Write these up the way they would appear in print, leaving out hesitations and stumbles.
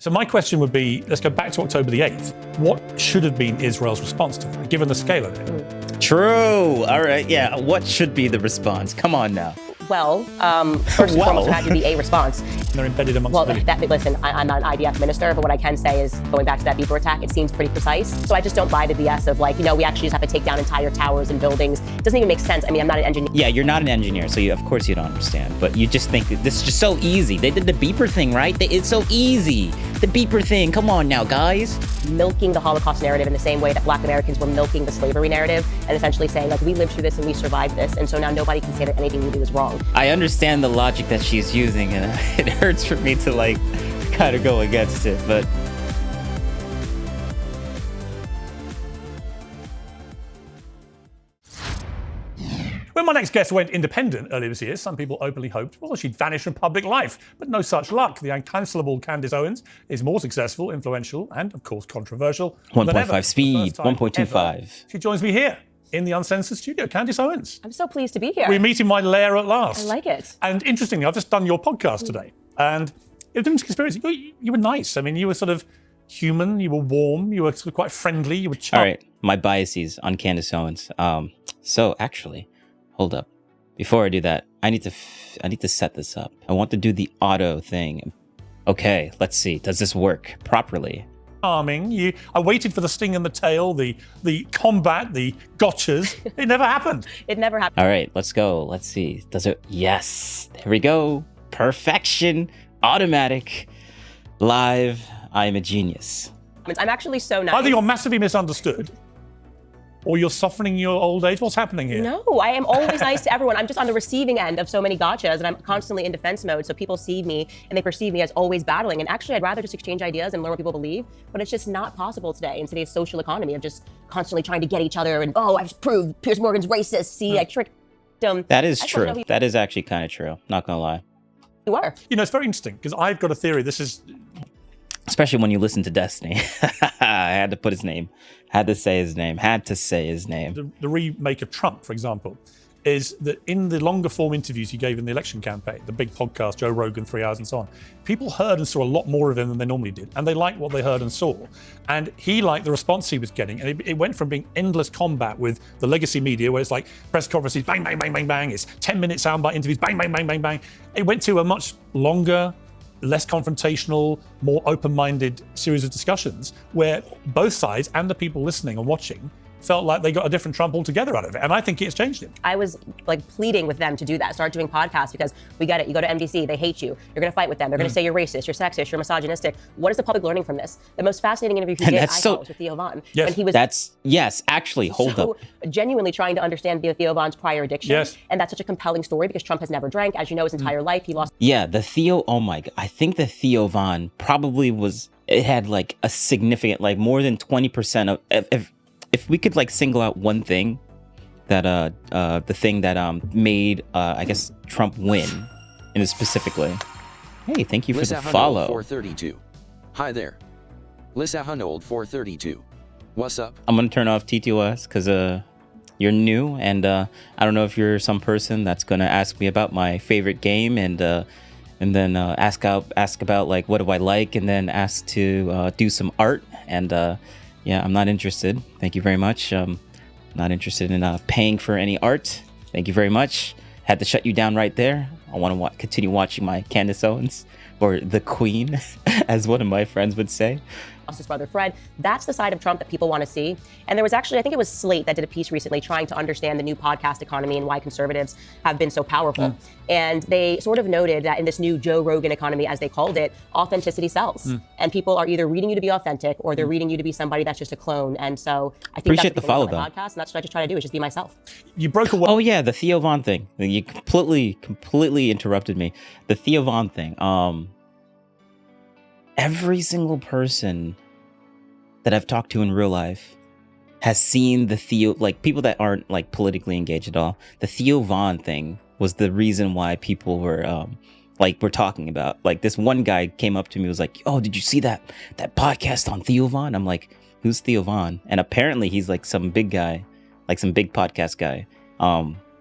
So my question would be, let's go back to October the 8th. What should have been Israel's response to that, given the scale of it? True. All right. Yeah. What should be the response? Come on now. Well, first and foremost, there had to be a response. They're embedded amongst listen, I'm not an IDF minister, but what I can say is, going back to that Beeper attack, it seems pretty precise. So I just don't buy the BS of we actually just have to take down entire towers and buildings. It doesn't even make sense. I mean, I'm not an engineer. Yeah, you're not an engineer, so of course you don't understand. But you just think that this is just so easy. They did the Beeper thing, right? It's so easy. The Beeper thing. Come on now, guys. Milking the Holocaust narrative in the same way that Black Americans were milking the slavery narrative, and essentially saying, we lived through this and we survived this, and so now nobody can say that anything we do is wrong. I understand the logic that she's using, and it hurts for me to kind of go against it, but when my next guest went independent earlier this year, some people openly hoped, she'd vanish from public life. But no such luck. The uncancelable Candace Owens is more successful, influential, and, of course, controversial. 1.5 speed, 1.25. She joins me here in the Uncensored studio. Candace Owens. I'm so pleased to be here. We meet in my lair at last. I like it. And interestingly, I've just done your podcast today. And it was an experience. You were nice. I mean, you were sort of human. You were warm. You were sort of quite friendly. You were charming. All right. My biases on Candace Owens. So actually, hold up. Before I do that, I need to set this up. I want to do the auto thing. Okay, let's see. Does this work properly? Charming. I waited for the sting in the tail, the combat, the gotchas. It never happened. It never happened. All right, let's go. Let's see. Does it? Yes. There we go. Perfection. Automatic. Live. I am a genius. I'm actually so nice. Either you're massively misunderstood, or you're softening your old age. What's happening here? No, I am always nice to everyone. I'm just on the receiving end of so many gotchas, and I'm constantly in defense mode. So people see me and they perceive me as always battling. And actually, I'd rather just exchange ideas and learn what people believe. But it's just not possible today in today's social economy of just constantly trying to get each other. And I've proved Piers Morgan's racist. See, I tricked him. That is true. That is actually kind of true. Not gonna lie. You are. It's very interesting because I've got a theory. This is. Especially when you listen to Destiny. I had to put his name. Had to say his name. The remake of Trump, for example, is that in the longer form interviews he gave in the election campaign, the big podcast, Joe Rogan, 3 hours and so on, people heard and saw a lot more of him than they normally did. And they liked what they heard and saw. And he liked the response he was getting. And it went from being endless combat with the legacy media, where it's like press conferences, bang, bang, bang, bang, bang. It's 10-minute soundbite interviews, bang, bang, bang, bang, bang. It went to a much longer, less confrontational, more open-minded series of discussions where both sides and the people listening and watching felt like they got a different Trump altogether out of it. And I think it's changed him. I was pleading with them to do that, start doing podcasts, because we get it. You go to NBC, they hate you. You're going to fight with them. They're going to say you're racist, you're sexist, you're misogynistic. What is the public learning from this? The most fascinating interview he did, thought, was with Theo Von. Yes. When he was hold up. Genuinely trying to understand Theo Von's prior addiction. Yes. And that's such a compelling story because Trump has never drank. As you know, his entire life, he lost. Yeah, the Theo, oh my God. I think the Theo Von probably it had a significant, more than 20% of, if we could single out one thing that the thing that made I guess Trump win, and specifically, hey, thank you for the follow. 432. Hi there, Lisa Hunold 432. What's up? I'm gonna turn off TTOS because you're new, and I don't know if you're some person that's gonna ask me about my favorite game, and then ask about what do I like, and then ask to do some art, and yeah, I'm not interested. Thank you very much. Not interested in paying for any art. Thank you very much. Had to shut you down right there. I want to continue watching my Candace Owens, or the Queen, as one of my friends would say. His brother Fred. That's the side of Trump that people want to see. And there was actually, I think it was Slate that did a piece recently trying to understand the new podcast economy and why conservatives have been so powerful. And they sort of noted that in this new Joe Rogan economy, as they called it, authenticity sells. And people are either reading you to be authentic or they're reading you to be somebody that's just a clone. And so I think appreciate that's the follow, though. Podcast, and that's what I just try to do, is just be myself. You broke away. Oh yeah, the Theo Von thing. You completely interrupted me. The Theo Von thing. Every single person that I've talked to in real life has seen the Theo, people that aren't politically engaged at all. The Theo Von thing was the reason why people were we're talking about. This one guy came up to me, was like, "Oh, did you see that podcast on Theo Von?" I'm like, "Who's Theo Von?" And apparently he's some big guy, some big podcast guy.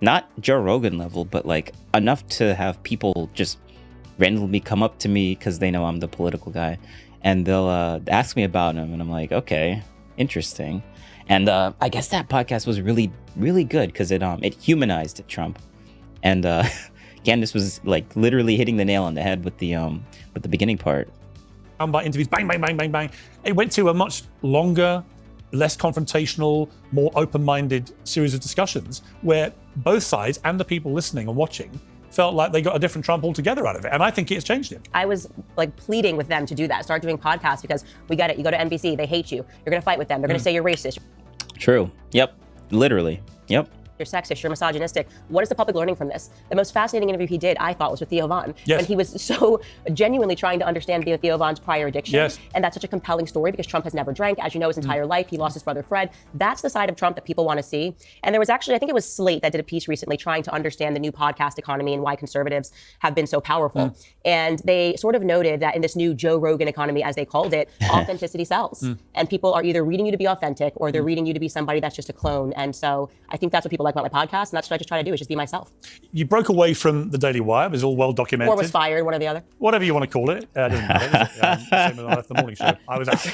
Not Joe Rogan level, but enough to have people just randomly come up to me because they know I'm the political guy and they'll ask me about him, and I'm like, okay, interesting. And I guess that podcast was really, really good because it humanized Trump, and Candace was like literally hitting the nail on the head with the beginning part. Soundbite interviews, bang, bang, bang, bang, bang. It went to a much longer, less confrontational, more open-minded series of discussions where both sides and the people listening and watching felt like they got a different Trump altogether out of it. And I think it's changed it. I was like pleading with them to do that. Start doing podcasts because we get it. You go to NBC, they hate you. You're going to fight with them. They're going to say you're racist. True. Yep. Literally. Yep. You're sexist, you're misogynistic. What is the public learning from this? The most fascinating interview he did, I thought, was with Theo Von. Yes. When he was so genuinely trying to understand Theo Von's prior addiction. Yes. And that's such a compelling story because Trump has never drank, as you know, his entire life. He lost his brother Fred. That's the side of Trump that people want to see. And there was actually, I think it was Slate that did a piece recently trying to understand the new podcast economy and why conservatives have been so powerful. And they sort of noted that in this new Joe Rogan economy, as they called it, authenticity sells. And people are either reading you to be authentic or they're reading you to be somebody that's just a clone. And so I think that's what people like about my podcast. And that's what I just try to do, is just be myself. You broke away from the Daily Wire. It was all well documented. Or was fired, one or the other. Whatever you want to call it. Doesn't matter. Same as when I left the morning show. I was out.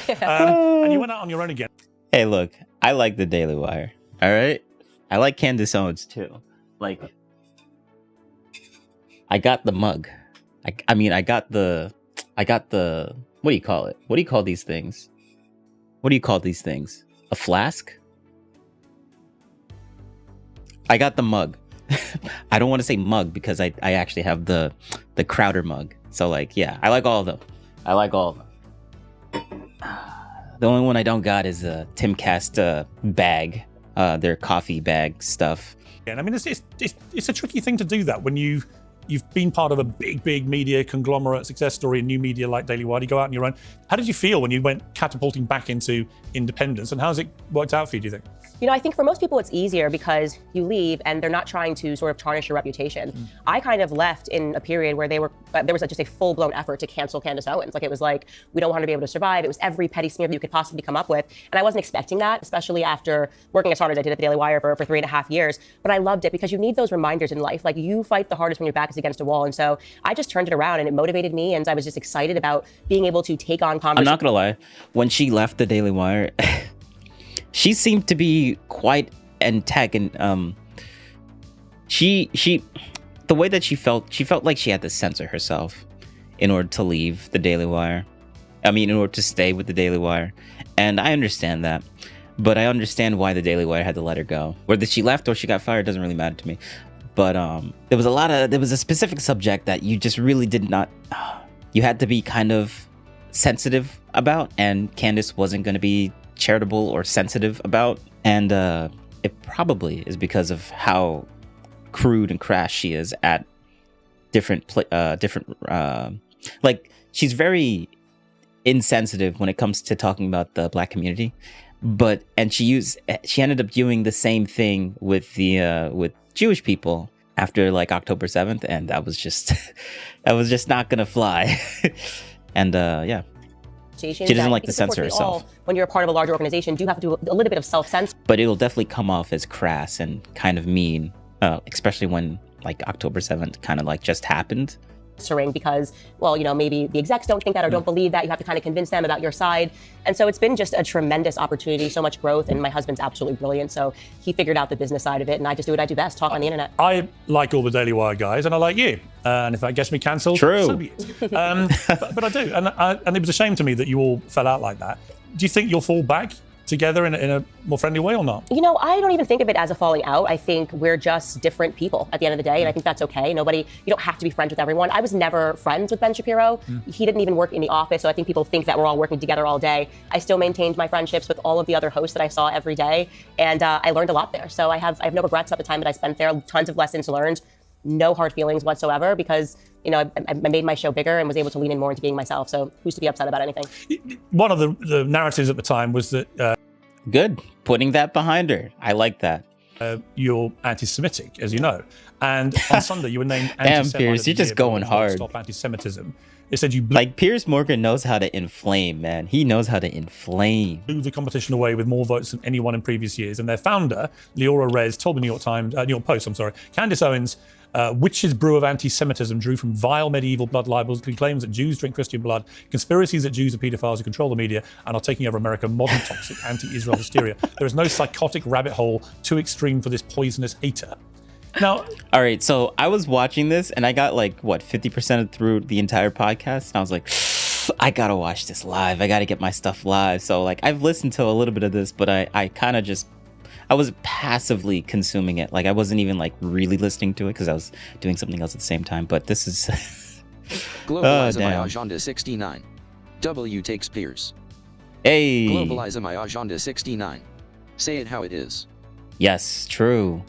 And you went out on your own again. Hey, look, I like the Daily Wire. All right, I like Candace Owens too. Like, I got the mug. I mean, I got the. What do you call it? What do you call these things? What do you call these things? A flask? I got the mug. I don't want to say mug because I actually have the Crowder mug. So like, yeah, I like all of them. I like all of them. The only one I don't got is a Timcast bag, their coffee bag stuff. And I mean, it's a tricky thing to do that when you've been part of a big media conglomerate success story in new media like Daily Wire. You go out on your own. How did you feel when you went catapulting back into independence, and how's it worked out for you, do you think? You know, I think for most people it's easier because you leave and they're not trying to sort of tarnish your reputation. I kind of left in a period where there was just a full-blown effort to cancel Candace Owens. Like, it was like, we don't want her to be able to survive. It was every petty smear that you could possibly come up with. And I wasn't expecting that, especially after working as hard as I did at the Daily Wire for 3.5 years. But I loved it because you need those reminders in life. Like, you fight the hardest when your back is against a wall. And so I just turned it around and it motivated me. And I was just excited about being able to take on conversations. I'm not going to lie. When she left the Daily Wire, she seemed to be quite antagonist. The way that she felt like she had to censor herself in order to leave the Daily Wire. I mean, in order to stay with the Daily Wire. And I understand that. But I understand why the Daily Wire had to let her go. Whether she left or she got fired doesn't really matter to me. But there was a specific subject that you just really did not, you had to be kind of sensitive about, and Candace wasn't going to be charitable or sensitive about. And it probably is because of how crude and crass she is at like, she's very insensitive when it comes to talking about the Black community. And she ended up doing the same thing with Jewish people after like October 7th, and that was just not gonna fly. And yeah, she doesn't like to censor herself. When you're a part of a larger organization, do have to do a little bit of self-censor. But it'll definitely come off as crass and kind of mean, especially when like October 7th kind of like just happened. Because, well, you know, maybe the execs don't think that or don't believe that. You have to kind of convince them about your side. And so it's been just a tremendous opportunity, so much growth. And my husband's absolutely brilliant. So he figured out the business side of it. And I just do what I do best, talk on the internet. I like all the Daily Wire guys, and I like you. And if that gets me cancelled, so be it. But I do. And it was a shame to me that you all fell out like that. Do you think you'll fall back together in a more friendly way or not? You know, I don't even think of it as a falling out. I think we're just different people at the end of the day, and I think that's okay. You don't have to be friends with everyone. I was never friends with Ben Shapiro. He didn't even work in the office, so I think people think that we're all working together all day. I still maintained my friendships with all of the other hosts that I saw every day, and I learned a lot there. So I have no regrets about the time that I spent there. Tons of lessons learned. No hard feelings whatsoever because, you know, I made my show bigger and was able to lean in more into being myself. So who's to be upset about anything? One of the narratives at the time was that... Good. Putting that behind her. I like that. You're anti-Semitic, as you know. And on Sunday, you were named Damn, Piers, you're just going hard. Stop anti-Semitism. It said you like Piers Morgan knows how to inflame, man. He knows how to inflame. Blew the competition away with more votes than anyone in previous years. And their founder, Leora Rez, told the New York Post, Candace Owens Witch's brew of anti-Semitism drew from vile medieval blood libels, claims that Jews drink Christian blood, conspiracies that Jews are paedophiles who control the media and are taking over America, modern toxic anti-Israel hysteria. There is no psychotic rabbit hole too extreme for this poisonous hater. Now, all right, so I was watching this and I got like, 50% through the entire podcast. And I was like, I gotta watch this live. I gotta get my stuff live. So like I've listened to a little bit of this, but I kind of just, I was passively consuming it. Like I wasn't even like really listening to it because I was doing something else at the same time. But this is Globalize my agenda 69. W takes Piers. Hey. Globalize my agenda 69. Say it how it is. Yes, true.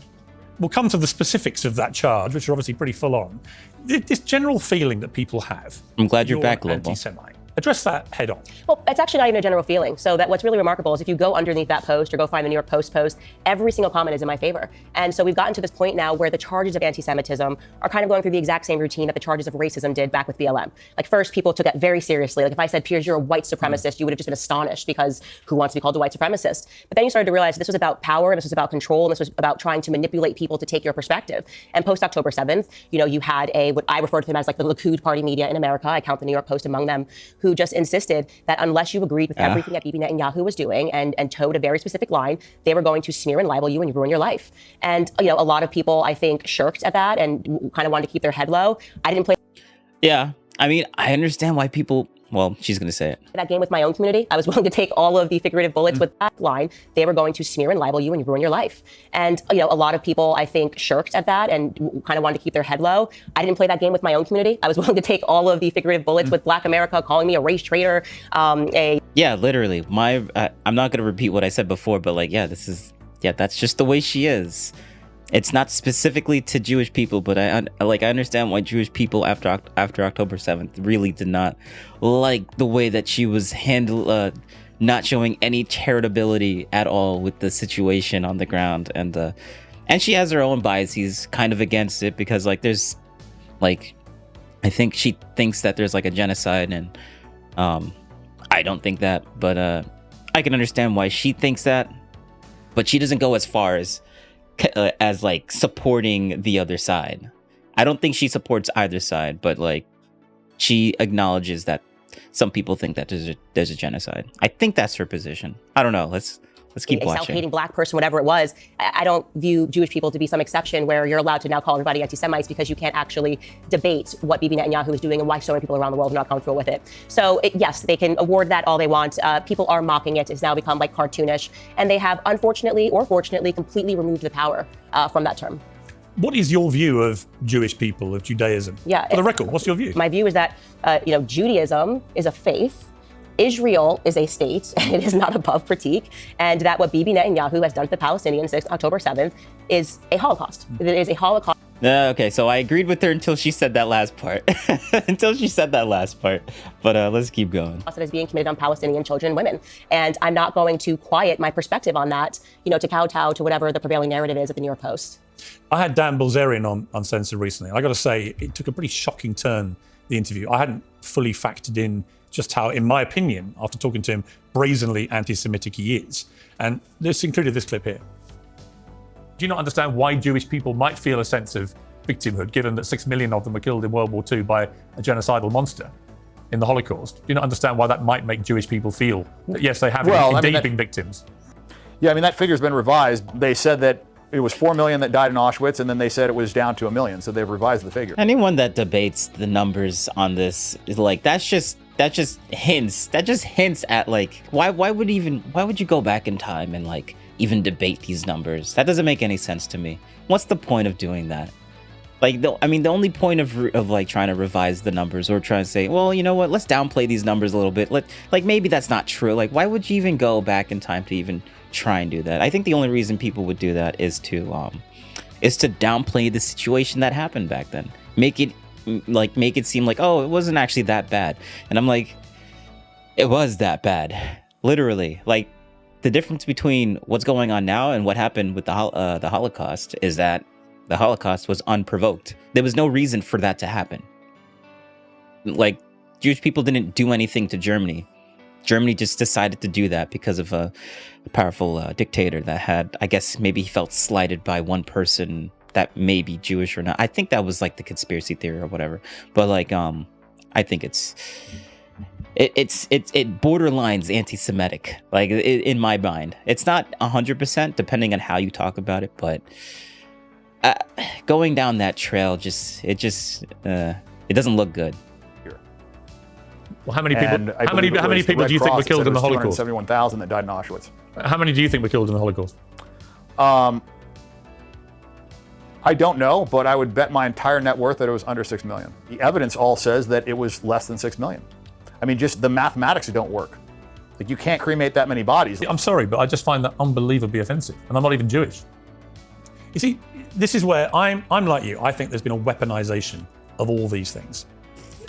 we'll come to the specifics of that charge, which are obviously pretty full on. This general feeling that people have. I'm glad you're back, Global. Anti-Semite. Address that head on. Well, it's actually not even a general feeling. So that what's really remarkable is if you go underneath that post or go find the New York Post post, every single comment is in my favor. And so we've gotten to this point now where the charges of anti-Semitism are kind of going through the exact same routine that the charges of racism did back with BLM. Like first, people took it very seriously. Like if I said, Piers, you're a white supremacist, you would have just been astonished because who wants to be called a white supremacist? But then you started to realize this was about power, and this was about control, and this was about trying to manipulate people to take your perspective. And post October 7th, you had what I refer to them as like the Likud party media in America. I count the New York Post among them, who just insisted that unless you agreed with everything that Bibi Netanyahu was doing and towed a very specific line, they were going to smear and libel you and ruin your life. And, a lot of people, I think, shirked at that and kind of wanted to keep their head low. I didn't play. Yeah, I mean, I understand why people, well, she's going to say it. That game with my own community. I was willing to take all of the figurative bullets with that line. They were going to smear and libel you and ruin your life. And, a lot of people, I think, shirked at that and kind of wanted to keep their head low. I didn't play that game with my own community. I was willing to take all of the figurative bullets with Black America calling me a race traitor, Yeah, literally. I'm not going to repeat what I said before, but that's just the way she is. It's not specifically to Jewish people, but I understand why Jewish people after October 7th really did not like the way that she was not showing any charitability at all with the situation on the ground, and she has her own biases kind of against it because there's I think she thinks that there's a genocide, and I don't think that, but I can understand why she thinks that, but she doesn't go as far as supporting the other side. I don't think she supports either side, but she acknowledges that some people think that there's a genocide. I think that's her position. I don't know. Let's keep watching. Self-hating Black person, whatever it was. I don't view Jewish people to be some exception where you're allowed to now call everybody anti-Semites because you can't actually debate what Bibi Netanyahu is doing and why so many people around the world are not comfortable with it. So yes, they can award that all they want. People are mocking it. It's now become cartoonish, and they have unfortunately or fortunately completely removed the power from that term. What is your view of Jewish people, of Judaism? Yeah. For the record, what's your view? My view is that Judaism is a faith. Israel is a state, and it is not above critique, and that what Bibi Netanyahu has done to the Palestinians since October 7th is a Holocaust. It is a Holocaust. Okay, so I agreed with her until she said that last part. But let's keep going. That is being committed on Palestinian children and women. And I'm not going to quiet my perspective on that, to kowtow to whatever the prevailing narrative is at the New York Post. I had Dan Bilzerian on Uncensored recently. I got to say, it took a pretty shocking turn, the interview. I hadn't fully factored in just how, in my opinion, after talking to him, brazenly anti-Semitic he is. And this included this clip here. Do you not understand why Jewish people might feel a sense of victimhood, given that 6 million of them were killed in World War II by a genocidal monster in the Holocaust? Do you not understand why that might make Jewish people feel that, yes, they have indeed been victims? Yeah, that figure's been revised. They said that it was 4 million that died in Auschwitz, and then they said it was down to 1 million, so they've revised the figure. Anyone that debates the numbers on this is that just hints at why would you go back in time and even debate these numbers? That doesn't make any sense to me. What's the point of doing that? The only point of trying to revise the numbers or trying to say, well, you know what, let's downplay these numbers a little bit. Maybe that's not true. Why would you even go back in time to even try and do that? I think the only reason people would do that is to downplay the situation that happened back then. Make it seem oh, it wasn't actually that bad. And I'm it was that bad. Literally. The difference between what's going on now and what happened with the Holocaust is that the Holocaust was unprovoked. There was no reason for that to happen. Jewish people didn't do anything to Germany. Germany just decided to do that because of a powerful dictator that had, I guess, maybe he felt slighted by one person that may be Jewish or not. I think that was like the conspiracy theory or whatever. But like, I think it borderlines anti-Semitic, like in my mind. It's not 100% depending on how you talk about it, but going down that trail it doesn't look good. Well, how many people? How many people do you think were killed in the Holocaust? 271,000 that died in Auschwitz. How many do you think were killed in the Holocaust? I don't know, but I would bet my entire net worth that it was under 6 million. The evidence all says that it was less than 6 million. I mean, just the mathematics don't work. Like, you can't cremate that many bodies. I'm sorry, but I just find that unbelievably offensive, and I'm not even Jewish. You see, this is where I'm like you. I think there's been a weaponization of all these things.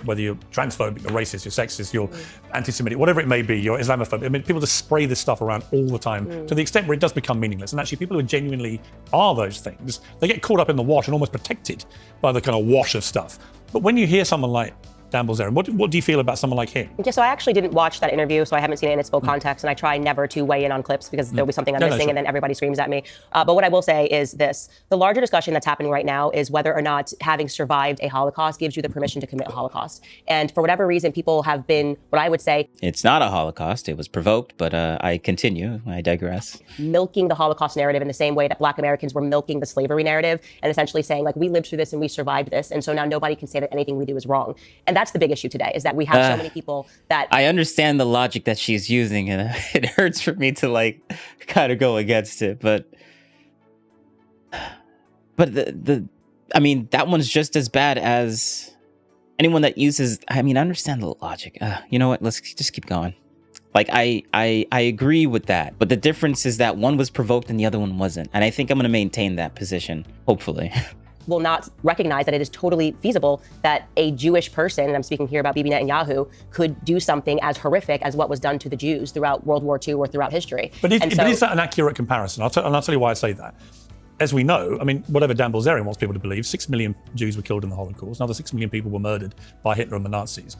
Whether you're transphobic, you're racist, you're sexist, you're anti-Semitic, whatever it may be, you're Islamophobic. I mean, people just spray this stuff around all the time to the extent where it does become meaningless. And actually, people who genuinely are those things, they get caught up in the wash and almost protected by the kind of wash of stuff. But when you hear someone like Dan Bilzerian, what do you feel about someone like him? Yeah, so I actually didn't watch that interview, so I haven't seen it in its full context, and I try never to weigh in on clips because there'll be something I'm missing, and then everybody screams at me. But what I will say is this. The larger discussion that's happening right now is whether or not having survived a Holocaust gives you the permission to commit a Holocaust. And for whatever reason, people have been, what I would say... It's not a Holocaust. It was provoked, but I continue. I digress. Milking the Holocaust narrative in the same way that Black Americans were milking the slavery narrative and essentially saying, like, we lived through this and we survived this, and so now nobody can say that anything we do is wrong. And that's the big issue today. Is that we have so many people that... I understand the logic that she's using, and it hurts for me to like kind of go against it, but I mean, that one's just as bad as anyone that uses... I mean, I understand the logic. You know what? Let's just keep going. Like, I agree with that, but the difference is that one was provoked and the other one wasn't, and I think I'm going to maintain that position, hopefully. Will not recognize that it is totally feasible that a Jewish person, and I'm speaking here about Bibi Netanyahu, could do something as horrific as what was done to the Jews throughout World War II or throughout history. But is that an accurate comparison? I'll tell you why I say that. As we know, I mean, whatever Dan Bilzerian wants people to believe, 6 million Jews were killed in the Holocaust. Another 6 million people were murdered by Hitler and the Nazis.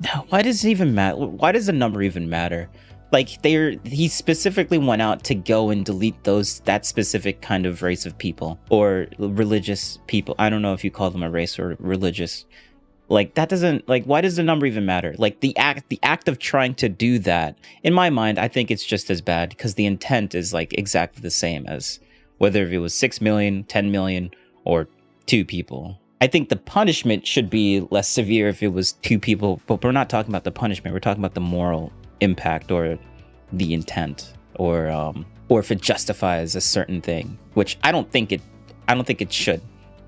No, why does it even matter? Why does the number even matter? Like, he specifically went out to go and delete that specific kind of race of people or religious people. I don't know if you call them a race or religious. Like, that doesn't, like, why does the number even matter? Like, the act of trying to do that, in my mind, I think it's just as bad because the intent is like exactly the same as whether it was 6 million, 10 million, or 2 people. I think the punishment should be less severe if it was 2 people, but we're not talking about the punishment. We're talking about the moral impact or the intent, or if it justifies a certain thing, which I don't think it should.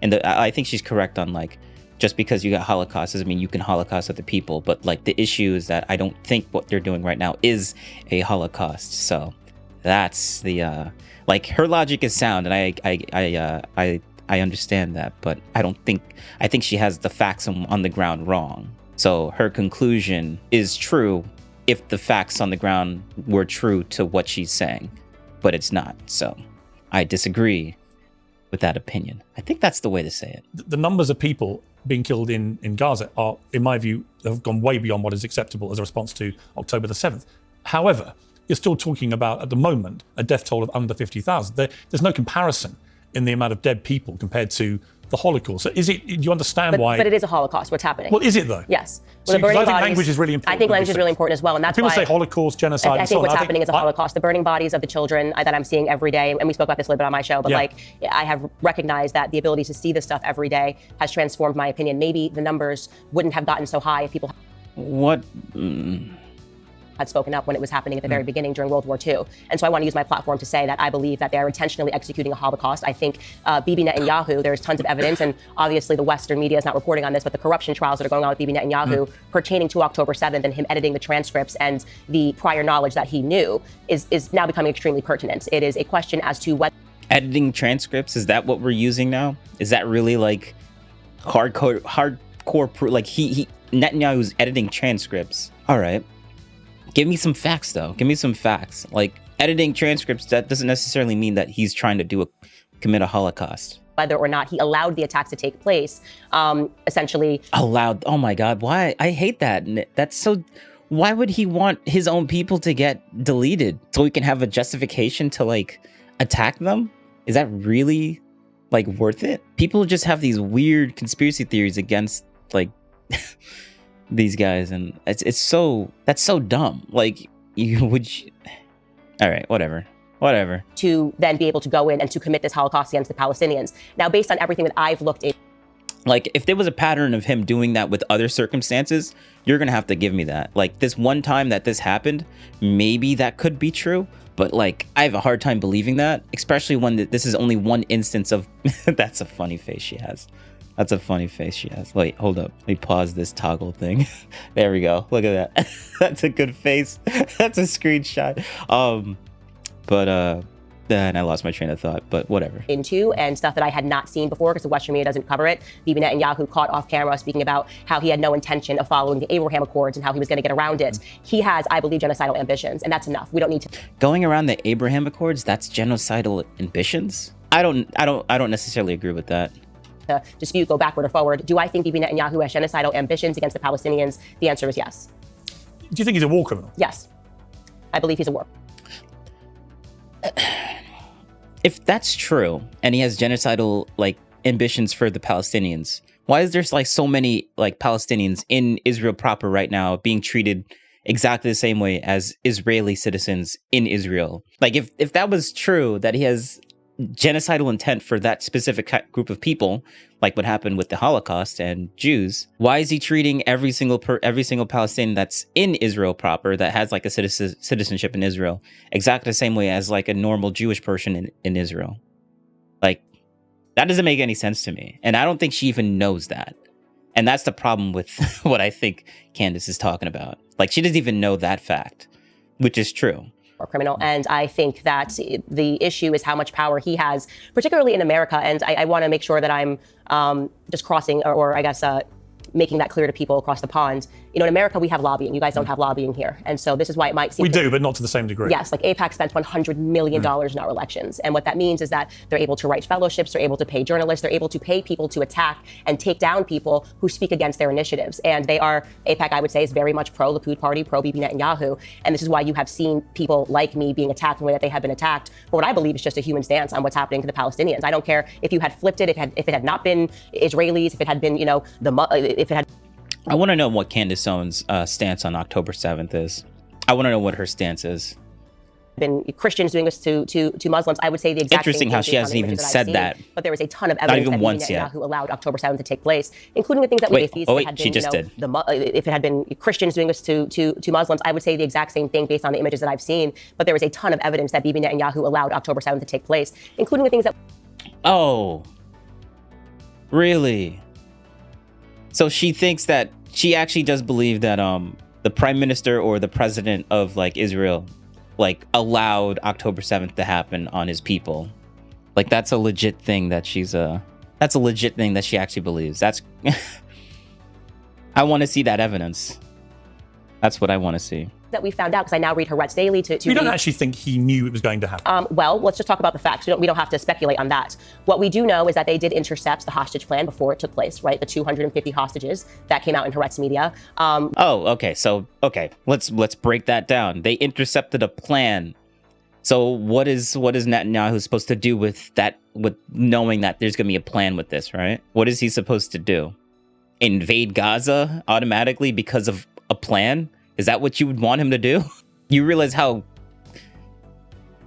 And I think she's correct on, like, just because you got Holocaust doesn't mean you can Holocaust other people. But like, the issue is that I don't think what they're doing right now is a Holocaust. So that's the like, her logic is sound, and I understand that, but I think she has the facts on the ground wrong. So her conclusion is true if the facts on the ground were true to what she's saying, but it's not. So I disagree with that opinion. I think that's the way to say it. The numbers of people being killed in Gaza are, in my view, have gone way beyond what is acceptable as a response to October the 7th. However, you're still talking about, at the moment, a death toll of under 50,000. There's no comparison in the amount of dead people compared to the Holocaust. So do you understand why? But it is a Holocaust, what's happening. Well, is it though? Yes. So, I think language is really important. I think language is really important as well, and that's people why say Holocaust, genocide. I think what's happening is a Holocaust. The burning bodies of the children that I'm seeing every day, and we spoke about this a little bit on my show, but like, I have recognized that the ability to see this stuff every day has transformed my opinion. Maybe the numbers wouldn't have gotten so high if people had spoken up when it was happening at the very beginning during World War II. And so I want to use my platform to say that I believe that they are intentionally executing a Holocaust. I think Bibi Netanyahu, there's tons of evidence, and obviously the Western media is not reporting on this, but the corruption trials that are going on with Bibi Netanyahu pertaining to October 7th and him editing the transcripts and the prior knowledge that he knew is now becoming extremely pertinent. It is a question as to whether... Editing transcripts, is that what we're using now? Is that really like hardcore proof? Like, Netanyahu's editing transcripts. All right. Give me some facts, though. Give me some facts. Like, editing transcripts, that doesn't necessarily mean that he's trying to commit a Holocaust. Whether or not he allowed the attacks to take place, essentially. Allowed? Oh my God, why? I hate that. That's so... Why would he want his own people to get deleted? So he can have a justification to, like, attack them? Is that really like worth it? People just have these weird conspiracy theories against like these guys, and that's so dumb. Like all right, whatever. To then be able to go in and to commit this Holocaust against the Palestinians. Now, based on everything that I've looked into, like if there was a pattern of him doing that with other circumstances, you're gonna have to give me that. Like this one time that this happened, maybe that could be true, but like I have a hard time believing that, especially when this is only one instance of. That's a funny face she has. Wait, hold up. Let me pause this toggle thing. There we go. Look at that. That's a good face. That's a screenshot. But then I lost my train of thought, but whatever. Into and stuff that I had not seen before because the Western media doesn't cover it. Bibi Netanyahu caught off camera speaking about how he had no intention of following the Abraham Accords and how he was going to get around it. He has, I believe, genocidal ambitions, and that's enough. We don't need to. Going around the Abraham Accords, that's genocidal ambitions? I don't necessarily agree with that. To dispute, go backward or forward. Do I think Bibi Netanyahu has genocidal ambitions against the Palestinians? The answer is yes. Do you think he's a war criminal? Yes. I believe he's a war. If that's true, and he has genocidal like ambitions for the Palestinians, why is there like so many like Palestinians in Israel proper right now being treated exactly the same way as Israeli citizens in Israel? Like if that was true, that he has genocidal intent for that specific group of people, like what happened with the Holocaust and Jews, why is he treating every single Palestinian that's in Israel proper, that has like a citizenship in Israel, exactly the same way as like a normal Jewish person in Israel? Like, that doesn't make any sense to me. And I don't think she even knows that. And that's the problem with what I think Candace is talking about. Like, she doesn't even know that fact, which is true. Or criminal. And I think that the issue is how much power he has, particularly in America. And I want to make sure that I'm just crossing, or I guess making that clear to people across the pond. You know, in America, we have lobbying. You guys don't have lobbying here. And so this is why it might seem... We do, but not to the same degree. Yes, like AIPAC spent $100 million in our elections. And what that means is that they're able to write fellowships, they're able to pay journalists, they're able to pay people to attack and take down people who speak against their initiatives. And they are, AIPAC, I would say, is very much pro-Likud party, pro-Bibi Netanyahu. And this is why you have seen people like me being attacked in the way that they have been attacked for what I believe is just a human stance on what's happening to the Palestinians. I don't care if you had flipped it, if it had not been Israelis, if it had been, you know, if it had... I want to know what Candace Owens' stance on October 7th is. I want to know what her stance is. Been Christians doing this to Muslims, I would say the exact Interesting same how she hasn't even said that. But there was a ton of evidence that Netanyahu allowed October 7th to take place, including the things that we wait, she just did. If it had been Christians doing this to Muslims, I would say the exact same thing based on the images that I've seen. But there was a ton of evidence that Bibi Netanyahu allowed October 7th to take place, including the things that... Oh, really? So she thinks that she actually does believe that the prime minister or the president of like Israel like allowed October 7th to happen on his people. Like that's a legit thing that she actually believes. That's I want to see that evidence. That's what I want to see. That we found out, because I now read Haaretz daily to You don't actually think he knew it was going to happen? Well, let's just talk about the facts. We don't have to speculate on that. What we do know is that they did intercept the hostage plan before it took place, right? The 250 hostages that came out in Haaretz media. Okay. Let's break that down. They intercepted a plan. So what is Netanyahu supposed to do with that, with knowing that there's going to be a plan with this, right? What is he supposed to do? Invade Gaza automatically because of a plan? Is that what you would want him to do? You realize how,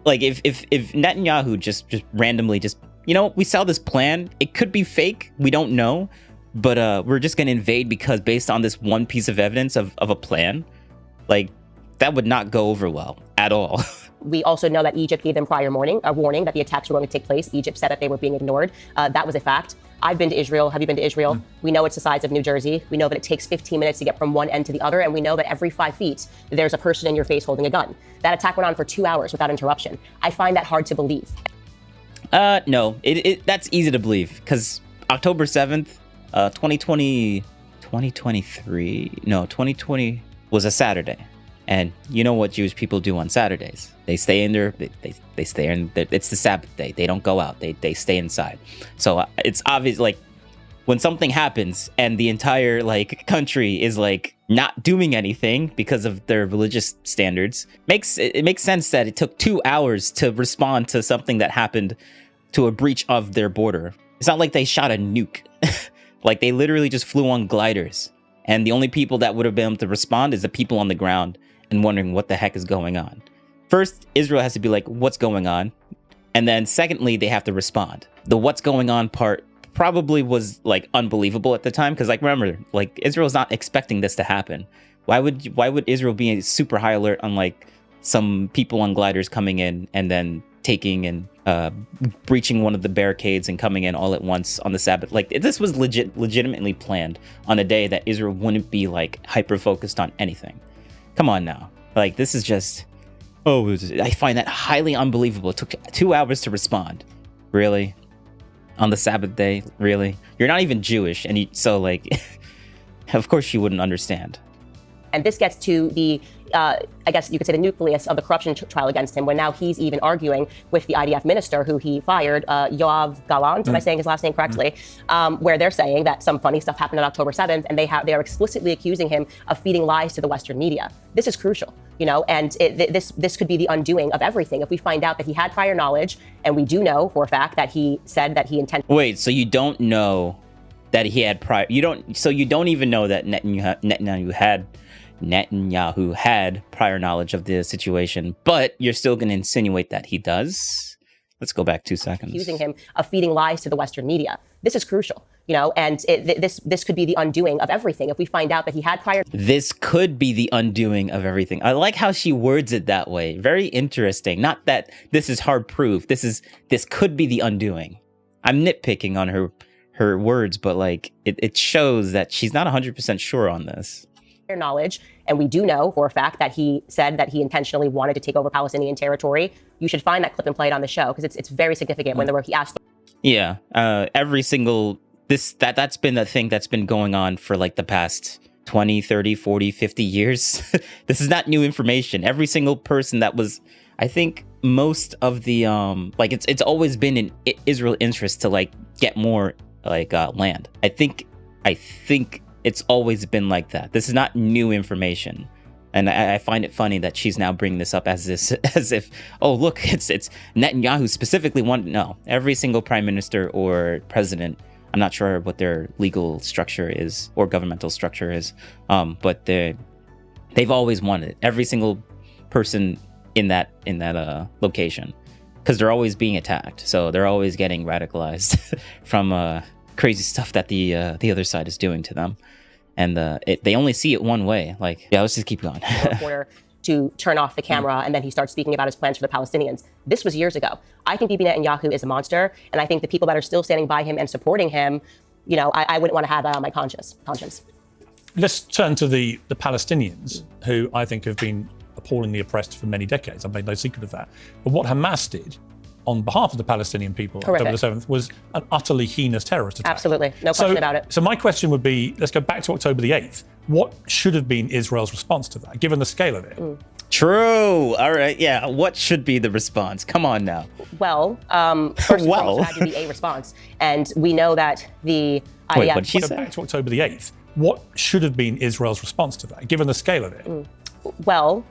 like, if Netanyahu just randomly you know, we saw this plan. It could be fake. We don't know. But we're just going to invade because based on this one piece of evidence of a plan, like, that would not go over well at all. We also know that Egypt gave them a warning that the attacks were going to take place. Egypt said that they were being ignored. That was a fact. I've been to Israel. Have you been to Israel? We know it's the size of New Jersey. We know that it takes 15 minutes to get from one end to the other. And we know that every 5 feet, there's a person in your face holding a gun. That attack went on for 2 hours without interruption. I find that hard to believe. No, that's easy to believe because October 7th, 2020 was a Saturday. And you know what Jewish people do on Saturdays? They stay in their, they stay in, it's the Sabbath day. They don't go out. They stay inside. So it's obvious, like, when something happens and the entire, like, country is, like, not doing anything because of their religious standards, it makes sense that it took 2 hours to respond to something that happened to a breach of their border. It's not like they shot a nuke. Like they literally just flew on gliders. And the only people that would have been able to respond is the people on the ground and wondering what the heck is going on. First, Israel has to be like, what's going on? And then secondly, they have to respond. The what's going on part probably was like unbelievable at the time. Cause like, remember, like Israel's not expecting this to happen. Why would Israel be super high alert on like some people on gliders coming in and then taking and breaching one of the barricades and coming in all at once on the Sabbath? Like this was legitimately planned on a day that Israel wouldn't be like hyper focused on anything. Come on now. Like this is just, I find that highly unbelievable. It took 2 hours to respond. Really? On the Sabbath day? Really? You're not even Jewish. And so like, of course you wouldn't understand. And this gets to the, I guess you could say, the nucleus of the corruption trial against him, when now he's even arguing with the IDF minister who he fired, Yoav Gallant, am I saying his last name correctly, where they're saying that some funny stuff happened on October 7th, and they are explicitly accusing him of feeding lies to the Western media. This is crucial, and this could be the undoing of everything if we find out that he had prior knowledge, and we do know for a fact that he said that he intended. Wait, so you don't know that he had prior? You don't even know that Netanyahu had prior knowledge of the situation, but you're still going to insinuate that he does? Let's go back 2 seconds. Accusing him of feeding lies to the Western media. This is crucial, and this could be the undoing of everything if we find out that he had prior. This could be the undoing of everything. I like how she words it that way. Very interesting. Not that this is hard proof. This could be the undoing. I'm nitpicking on her words, but like it shows that she's not 100% sure on this. Knowledge, and we do know for a fact that he said that he intentionally wanted to take over Palestinian territory. You should find that clip and play it on the show because it's very significant when he asked. Yeah, every single that's been a thing that's been going on for like the past 20, 30, 40, 50 years. This is not new information. Every single person that was, I think most of the like it's always been in Israel's interest to like get more like land. I think it's always been like that. This is not new information. And I find it funny that she's now bringing this up as if, oh, look, it's Netanyahu specifically wanted. No, every single prime minister or president, I'm not sure what their legal structure is or governmental structure is, but they've always wanted it. Every single person in that location, because they're always being attacked. So they're always getting radicalized from crazy stuff that the other side is doing to them. And they only see it one way. Like, yeah, let's just keep going. Reporter to turn off the camera, and then he starts speaking about his plans for the Palestinians. This was years ago. I think Bibi Netanyahu is a monster, and I think the people that are still standing by him and supporting him, I wouldn't want to have that on my conscience. Let's turn to the Palestinians, who I think have been appallingly oppressed for many decades. I've made no secret of that. But what Hamas did on behalf of the Palestinian people on October the 7th was an utterly heinous terrorist attack. Absolutely. No question about it. So my question would be, let's go back to October the 8th. What should have been Israel's response to that, given the scale of it? True. All right. Yeah. What should be the response? Come on now. Well, first of all, there had to be a response. And we know that the IDF... Wait, what did she say? Back to October the 8th. What should have been Israel's response to that, given the scale of it? Well,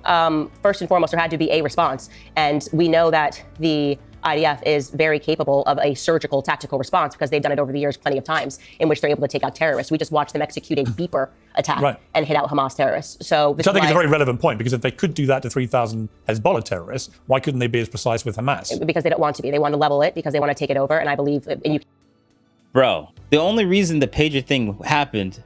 first and foremost, there had to be a response. And we know that the IDF is very capable of a surgical tactical response because they've done it over the years plenty of times in which they're able to take out terrorists. We just watched them execute a beeper attack and hit out Hamas terrorists. So I think it's a very relevant point, because if they could do that to 3,000 Hezbollah terrorists, why couldn't they be as precise with Hamas? Because they don't want to be. They want to level it because they want to take it over. And I believe in you. Bro, the only reason the pager thing happened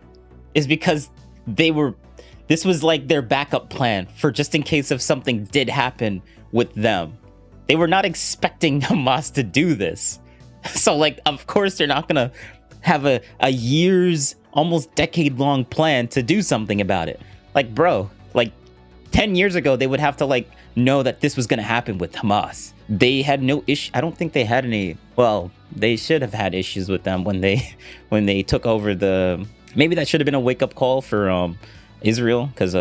is because this was like their backup plan for just in case if something did happen with them. They were not expecting Hamas to do this. So, like, of course, they're not going to have a year's, almost decade-long plan to do something about it. Like, bro, like, 10 years ago, they would have to, like, know that this was going to happen with Hamas. They had no issue. I don't think they had any. Well, they should have had issues with them when they took over the. Maybe that should have been a wake-up call for Israel, because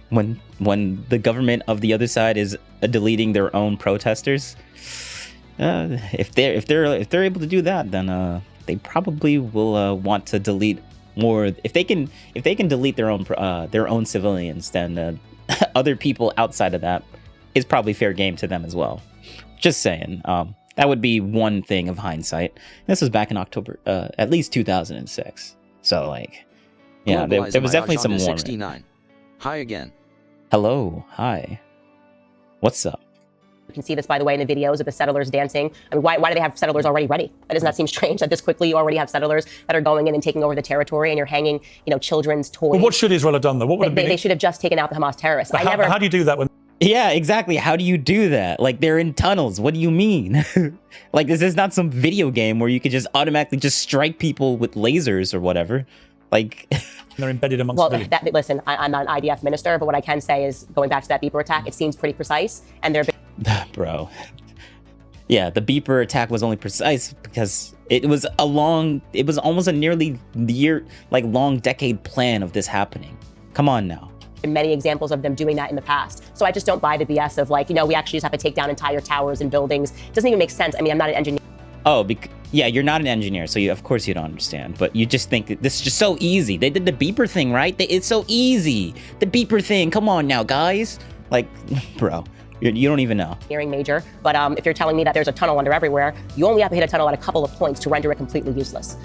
when the government of the other side is deleting their own protesters, if they're able to do that, then they probably will want to delete more. If they can delete their own civilians, then other people outside of that is probably fair game to them as well. Just saying. That would be one thing of hindsight. This was back in October, at least 2006. So like, yeah, there was definitely some warning. 69. Hi again. Hello, hi. What's up? You can see this, by the way, in the videos of the settlers dancing. I mean, why do they have settlers already ready? That does not seem strange that this quickly you already have settlers that are going in and taking over the territory, and you're hanging, children's toys. Well, what should Israel have done though? What would they should have just taken out the Hamas terrorists. How do you do that when? Yeah, exactly. How do you do that? Like, they're in tunnels. What do you mean? Like, this is not some video game where you could just automatically just strike people with lasers or whatever. Like, they're embedded amongst civilians. Listen, I'm not an IDF minister, but what I can say is, going back to that beeper attack, it seems pretty precise, and they're bro. Yeah, the beeper attack was only precise because it was almost a nearly long decade plan of this happening. Come on now. Many examples of them doing that in the past. So I just don't buy the BS of we actually just have to take down entire towers and buildings. It doesn't even make sense. I mean, I'm not an engineer. Oh, yeah, you're not an engineer, so of course you don't understand. But you just think that this is just so easy. They did the beeper thing, right? It's so easy. The beeper thing. Come on now, guys. Like, bro. You don't even know. Engineering major, but if you're telling me that there's a tunnel under everywhere, you only have to hit a tunnel at a couple of points to render it completely useless.